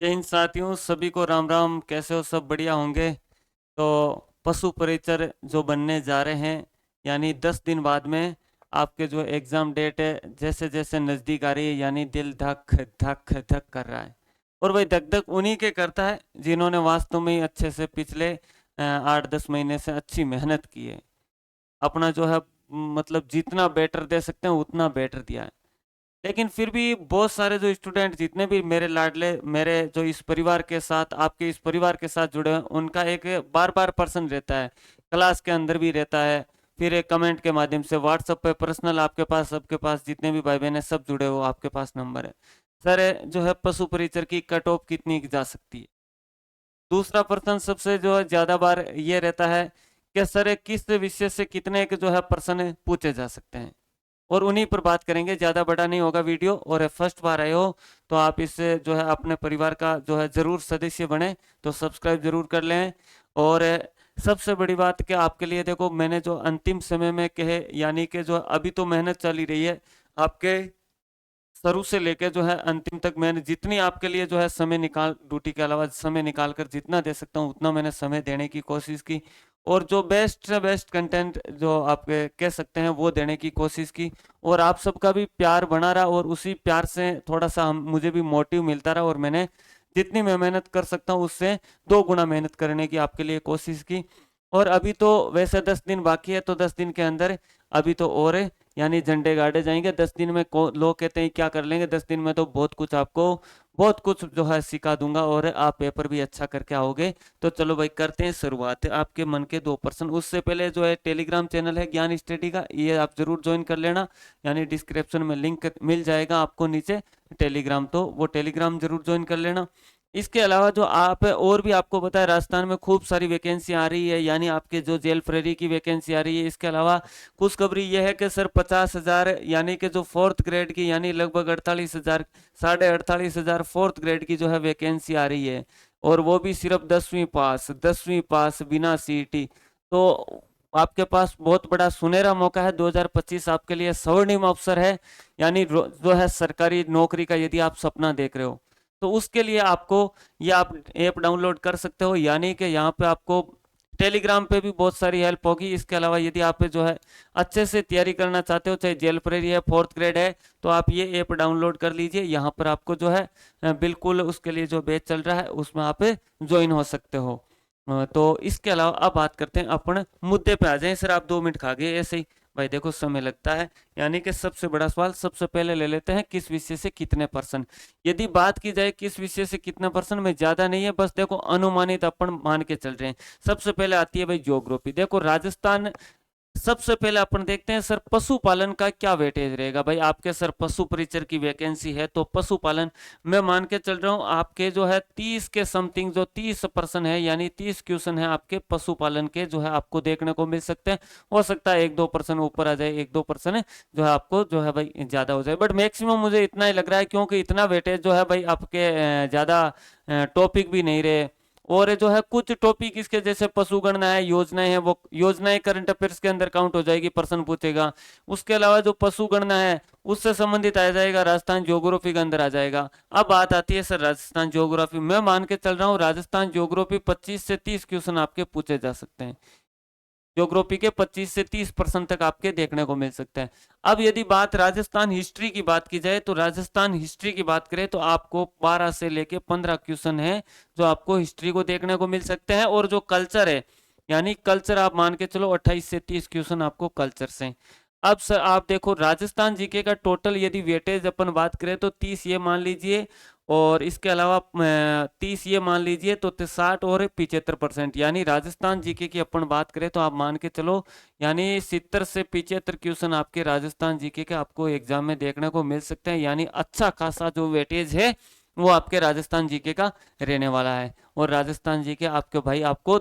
जय हिंद साथियों, सभी को राम राम। कैसे हो? सब बढ़िया होंगे। तो पशु परिचर जो बनने जा रहे हैं, यानी 10 दिन बाद में आपके जो एग्ज़ाम डेट है, जैसे जैसे नज़दीक आ रही है, यानी दिल धक धक धक कर रहा है। और वही धक धक उन्हीं के करता है जिन्होंने वास्तव में ही अच्छे से पिछले 8-10 महीने से अच्छी मेहनत की है। अपना जो है मतलब जितना बेटर दे सकते हैं उतना बेटर दिया है। लेकिन फिर भी बहुत सारे जो स्टूडेंट, जितने भी मेरे लाडले, मेरे जो इस परिवार के साथ, आपके इस परिवार के साथ जुड़े हैं, उनका एक बार बार प्रश्न रहता है, क्लास के अंदर भी रहता है, फिर एक कमेंट के माध्यम से व्हाट्सएप पे पर्सनल, आपके पास, सबके पास जितने भी भाई बहन है सब जुड़े हो, आपके पास नंबर है। सर, जो है पशु परिचर की कट ऑफ कितनी की जा सकती है? दूसरा प्रश्न सबसे जो है ज्यादा बार ये रहता है कि सर किस विषय से कितने के जो है प्रश्न पूछे जा सकते हैं, और उन्हीं पर बात करेंगे। ज़्यादा बड़ा नहीं होगा वीडियो, और फर्स्ट बार आए हो तो आप इससे जो है अपने परिवार का जो है ज़रूर सदस्य बने, तो सब्सक्राइब जरूर कर लें। और सबसे बड़ी बात कि आपके लिए देखो, मैंने जो अंतिम समय में कहे, यानी कि जो अभी तो मेहनत चली रही है आपके शुरू से लेके जो है अंतिम तक, मैंने जितनी आपके लिए जो है समय निकाल, ड्यूटी के अलावा समय निकाल कर जितना दे सकता हूँ उतना मैंने समय देने की कोशिश की, और जो बेस्ट से बेस्ट कंटेंट जो आप कह सकते हैं वो देने की कोशिश की। और आप सबका भी प्यार बना रहा, और उसी प्यार से थोड़ा सा मुझे भी मोटिव मिलता रहा, और मैंने जितनी मैं मेहनत कर सकता हूँ उससे 2 गुना मेहनत करने की आपके लिए कोशिश की। और अभी तो वैसे 10 दिन बाकी है, तो 10 दिन के अंदर अभी तो और यानी झंडे गाड़े जाएंगे। 10 दिन में लोग कहते हैं क्या कर लेंगे, 10 दिन में तो बहुत कुछ आपको, बहुत कुछ जो है सिखा दूंगा, और आप पेपर भी अच्छा करके आओगे। तो चलो भाई करते हैं शुरुआत। आपके मन के 2 प्रश्न, उससे पहले जो है टेलीग्राम चैनल है ज्ञान स्टडी का, ये आप जरूर ज्वाइन कर लेना, यानी डिस्क्रिप्शन में लिंक मिल जाएगा आपको नीचे टेलीग्राम, तो वो टेलीग्राम जरूर ज्वाइन कर लेना। इसके अलावा जो आप, और भी आपको पता है राजस्थान में खूब सारी वैकेंसी आ रही है, यानी आपके जो जेल फ्रेरी की वैकेंसी आ रही है। इसके अलावा खुशखबरी यह है कि सर 50,000, यानी कि जो फोर्थ ग्रेड की, यानी लगभग 48,000, 48,500 फोर्थ ग्रेड की जो है वैकेंसी आ रही है, और वो भी सिर्फ 10वीं पास बिना सीईटी। तो आपके पास बहुत बड़ा सुनहरा मौका है। 2025 आपके लिए स्वर्णिम अवसर है, यानी जो है सरकारी नौकरी का यदि आप सपना देख रहे हो, तो उसके लिए आपको ये आप ऐप डाउनलोड कर सकते हो, यानी कि यहाँ पे आपको टेलीग्राम पे भी बहुत सारी हेल्प होगी। इसके अलावा यदि आप जो है अच्छे से तैयारी करना चाहते हो, चाहे जेल प्रेरी है, फोर्थ ग्रेड है, तो आप ये ऐप डाउनलोड कर लीजिए। यहाँ पर आपको जो है बिल्कुल उसके लिए जो बैच चल रहा है उसमें आप ज्वाइन हो सकते हो। तो इसके अलावा अब बात करते हैं, अपन मुद्दे पे आ जाएं। सर आप 2 मिनट खा गए ऐसे ही? भाई देखो समय लगता है, यानी कि सबसे बड़ा सवाल सबसे पहले ले लेते हैं, किस विषय से कितने परसेंट। यदि बात की जाए किस विषय से कितना परसेंट में, ज्यादा नहीं है, बस देखो अनुमानित अपन मान के चल रहे हैं। सबसे पहले आती है भाई ज्योग्राफी। देखो राजस्थान, सबसे पहले अपन देखते हैं सर पशुपालन का क्या वेटेज रहेगा। भाई आपके सर पशु परिचर की वैकेंसी है, तो पशुपालन मैं मान के चल रहा हूँ आपके जो है 30 के समथिंग, जो 30% है, यानी 30 क्वेश्चन है आपके पशुपालन के जो है आपको देखने को मिल सकते हैं। हो सकता है 1-2% ऊपर आ जाए, 1-2% जो है आपको जो है भाई ज्यादा हो जाए, बट मैक्सिमम मुझे इतना ही लग रहा है, क्योंकि इतना वेटेज जो है भाई आपके ज्यादा टॉपिक भी नहीं रहे। और जो है कुछ टॉपिक इसके जैसे पशुगणना है, योजनाएं हैं, वो योजनाएं करंट अफेयर्स के अंदर काउंट हो जाएगी, प्रश्न पूछेगा। उसके अलावा जो पशुगणना है उससे संबंधित आ जाएगा, राजस्थान ज्योग्राफी के अंदर आ जाएगा। अब बात आती है सर राजस्थान ज्योग्राफी, मैं मान के चल रहा हूँ राजस्थान ज्योग्राफी 25 से 30 क्वेश्चन आपके पूछे जा सकते हैं। ज्योग्राफी के 25 से 30% तक आपके देखने को मिल सकते हैं। अब यदि बात राजस्थान हिस्ट्री की बात की जाए, तो राजस्थान हिस्ट्री की बात करें तो आपको 12 से लेके 15 क्वेश्चन है जो आपको हिस्ट्री को देखने को मिल सकते हैं। और जो कल्चर है, यानी कल्चर आप मान के चलो 28 से 30 क्वेश्चन आपको कल्चर से। अब सर आप देखो राजस्थान जीके का टोटल यदि वेटेज अपन बात करें तो 30 ये मान लीजिए, और इसके अलावा 30 ये मान लीजिए, तो 60 और 75%, यानी राजस्थान जीके की अपन बात करें तो आप मान के चलो, यानी 70 से 75 क्वेश्चन आपके राजस्थान जीके के आपको एग्जाम में देखने को मिल सकते हैं। यानी अच्छा खासा जो वेटेज है वो आपके राजस्थान जीके का रहने वाला है। और राजस्थान जीके आपके भाई आपको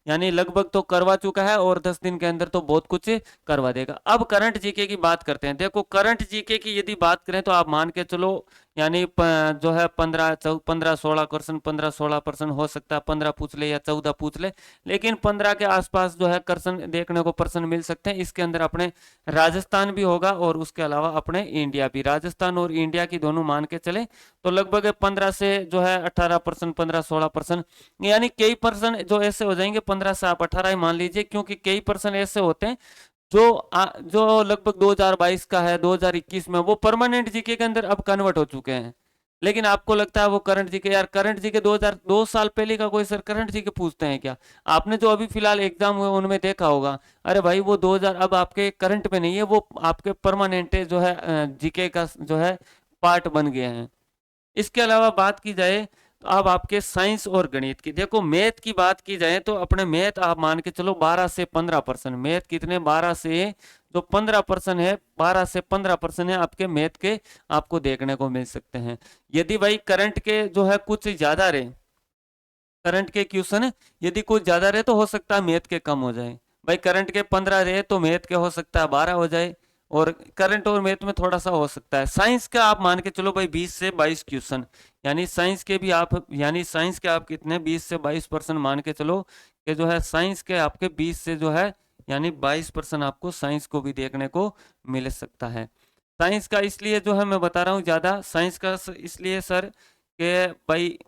यानी लगभग तो करवा चुका है, और 10 दिन के अंदर तो बहुत कुछ करवा देगा। अब करंट जीके की बात करते हैं। देखो करंट जीके की यदि बात करें तो आप मान के चलो, यानी जो है 15-16 क्वेश्चन, 15-16% हो सकता है, 15 पूछ ले या 14 पूछ ले, लेकिन 15 के आसपास जो है क्वेश्चन देखने को पर्सन मिल सकते हैं। इसके अंदर अपने राजस्थान भी होगा और उसके अलावा अपने इंडिया भी, राजस्थान और इंडिया की दोनों मान के चले तो लगभग 15 से जो है 18%, 15-16%, यानी कई पर्सन जो ऐसे हो जाएंगे, 15 से आप 18 ही मान लीजिए, क्योंकि कई पर्सन ऐसे होते हैं जो लगभग 2022 का है, 2021 में वो परमानेंट जीके के अंदर अब कन्वर्ट हो चुके हैं। लेकिन आपको लगता है वो करंट जीके, यार करंट जीके 2002 साल पहले का कोई सर करंट जीके पूछते हैं क्या? आपने जो अभी फिलहाल एग्जाम हुए उनमें देखा होगा, अरे भाई वो 2000 अब आपके करंट में नहीं है, वो आपके परमानेंट जो है जीके का जो है पार्ट बन गए हैं। इसके अलावा बात की जाए तो अब आपके साइंस और गणित की, देखो मैथ की बात की जाए तो अपने मैथ आप मान के चलो 12 से 15%, मैथ कितने 12 से जो 15% है, 12 से 15% है आपके मैथ के, आपको देखने को मिल सकते हैं। यदि भाई करंट के जो है कुछ ज्यादा रहे, करंट के क्वेश्चन यदि कुछ ज्यादा रहे तो हो सकता है मैथ के कम हो जाए। भाई करंट के 15 रहे तो मैथ के हो सकता है 12 हो जाए, और करंट और मैथ में थोड़ा सा हो सकता है। साइंस का आप मान के चलो भाई 20 से 22 क्वेश्चन, यानी साइंस के भी आप, यानी साइंस के आप कितने 20 से 22% मान के चलो कि जो है साइंस के आपके 20 से जो है यानी 22% आपको साइंस को भी देखने को मिल सकता है। साइंस का इसलिए जो है मैं बता रहा हूँ ज्यादा साइंस का इसलिए सर कि भाई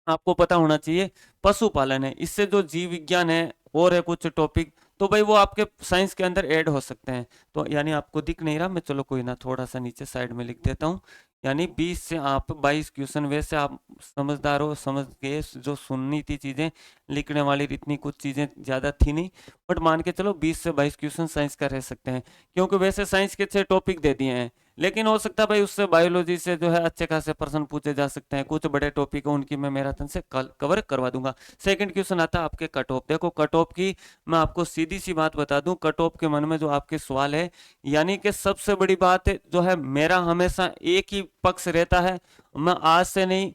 आपको पता होना चाहिए पशुपालन है, इससे जो जीव विज्ञान है और है कुछ टॉपिक, तो भाई वो आपके साइंस के अंदर ऐड हो सकते हैं। तो यानी आपको दिख नहीं रहा, मैं चलो कोई ना थोड़ा सा नीचे साइड में लिख देता हूँ। यानी 20 से आप 22 क्वेश्चन, वैसे आप समझदार हो, समझ गए, जो सुननी थी चीजें, लिखने वाली इतनी कुछ चीजें ज्यादा थी नहीं, बट मान के चलो 20 से 22 क्वेश्चन साइंस का रह सकते हैं, क्योंकि वैसे साइंस के 6 टॉपिक दे दिए हैं। लेकिन हो सकता है भाई उससे बायोलॉजी से जो है अच्छे खासे प्रश्न पूछे जा सकते हैं, कुछ बड़े टॉपिक है उनकी मैं मैराथन से कवर करवा दूंगा। सेकंड क्वेश्चन आता है आपके कट ऑफ, देखो कट ऑफ की मैं आपको सीधी सी बात बता दूं, कट ऑफ के मन में जो आपके सवाल है, यानी कि सबसे बड़ी बात जो है मेरा हमेशा एक ही पक्ष रहता है, मैं आज से नहीं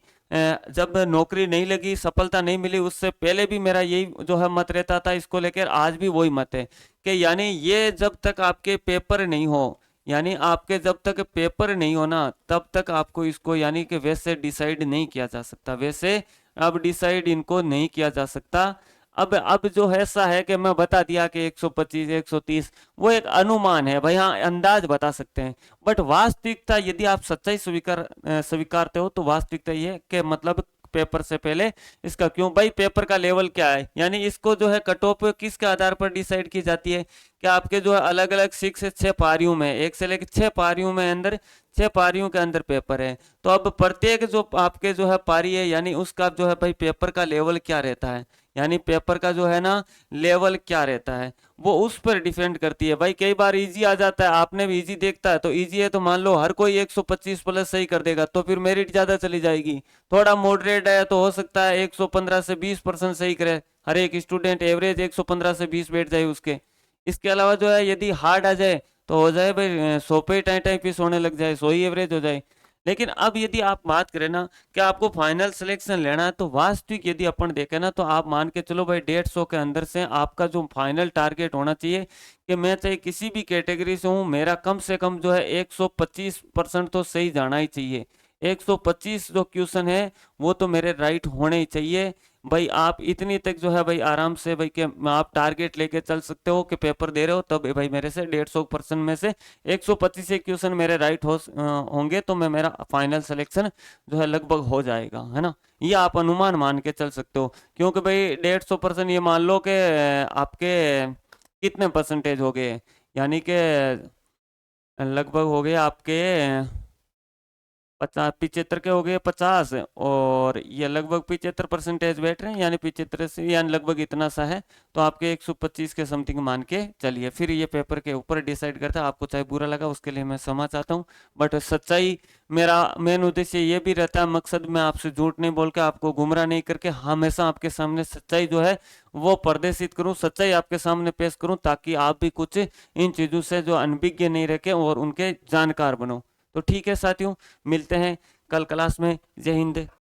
जब नौकरी नहीं लगी, सफलता नहीं मिली, उससे पहले भी मेरा यही जो है मत रहता था, इसको लेकर आज भी वही मत है कि यानी ये जब तक आपके पेपर नहीं हो, यानी आपके जब तक पेपर नहीं होना तब तक आपको इसको यानी कि वैसे डिसाइड नहीं किया जा सकता, वैसे अब डिसाइड इनको नहीं किया जा सकता। अब जो है ऐसा है कि मैं बता दिया कि 125 130 वो एक अनुमान है भाई, हाँ अंदाज बता सकते हैं, बट वास्तविकता यदि आप सच्चाई स्वीकारते हो तो वास्तविकता ये है कि मतलब पेपर से पहले इसका क्यों भाई, पेपर का लेवल क्या है, यानी इसको जो है कट ऑफ किसके आधार पर डिसाइड की जाती है कि आपके जो है अलग अलग 6 से 6 पारियों में, 1 से लेकर 6 पारियों में अंदर, 6 पारियों के अंदर पेपर है, तो अब प्रत्येक जो आपके जो है पारी है, यानी उसका जो है भाई पेपर का लेवल क्या रहता है, यानी पेपर का जो है ना लेवल क्या रहता है, वो उस पर डिपेंड करती है। भाई कई बार इजी आ जाता है, आपने भी इजी देखता है तो इजी है तो मान लो हर कोई 125 प्लस सही कर देगा तो फिर मेरिट ज्यादा चली जाएगी। थोड़ा मॉडरेट है तो हो सकता है 115 से 20% सही करे हर एक स्टूडेंट, एवरेज 115 से 20 बैठ जाए उसके। इसके अलावा जो है यदि हार्ड आ जाए तो हो जाए भाई 100 पे टाइम टाइम पीस होने लग जाए, 100 ही एवरेज हो जाए। लेकिन अब यदि आप बात करें ना कि आपको फाइनल सिलेक्शन लेना है, तो वास्तविक यदि अपन देखें ना तो आप मान के चलो भाई 150 के अंदर से आपका जो फाइनल टारगेट होना चाहिए कि मैं चाहे किसी भी कैटेगरी से हूँ, मेरा कम से कम जो है 125% तो सही जाना ही चाहिए। 125 जो क्वेश्चन है वो तो मेरे राइट होने ही चाहिए। भाई आप इतनी तक जो है भाई आराम से भाई के आप टारगेट लेके चल सकते हो कि पेपर दे रहे हो तब भाई मेरे से 150% में से 125 क्वेश्चन मेरे राइट होंगे तो मैं मेरा फाइनल सिलेक्शन जो है लगभग हो जाएगा, है ना। ये आप अनुमान मान के चल सकते हो, क्योंकि भाई 150% ये मान लो कि आपके कितने परसेंटेज हो गए, यानी कि लगभग हो गए आपके 75 के हो गए 50, और ये लगभग 75% बैठ रहे हैं, यानी 75 से यानी लगभग इतना सा है, तो आपके 125 के समथिंग मान के चलिए। फिर ये पेपर के ऊपर डिसाइड करता है, आपको चाहे बुरा लगा उसके लिए मैं क्षमा चाहता हूँ, बट सच्चाई मेरा मेन उद्देश्य ये भी रहता है, मकसद मैं आपसे झूठ नहीं बोल के आपको गुमराह नहीं करके हमेशा आपके सामने सच्चाई जो है वो प्रदर्शित करूं, सच्चाई आपके सामने पेश करूं, ताकि आप भी कुछ इन चीजों से जो अनभिज्ञ नहीं रखे और उनके जानकार बनो। तो ठीक है साथियों, मिलते हैं कल क्लास में। जय हिंद।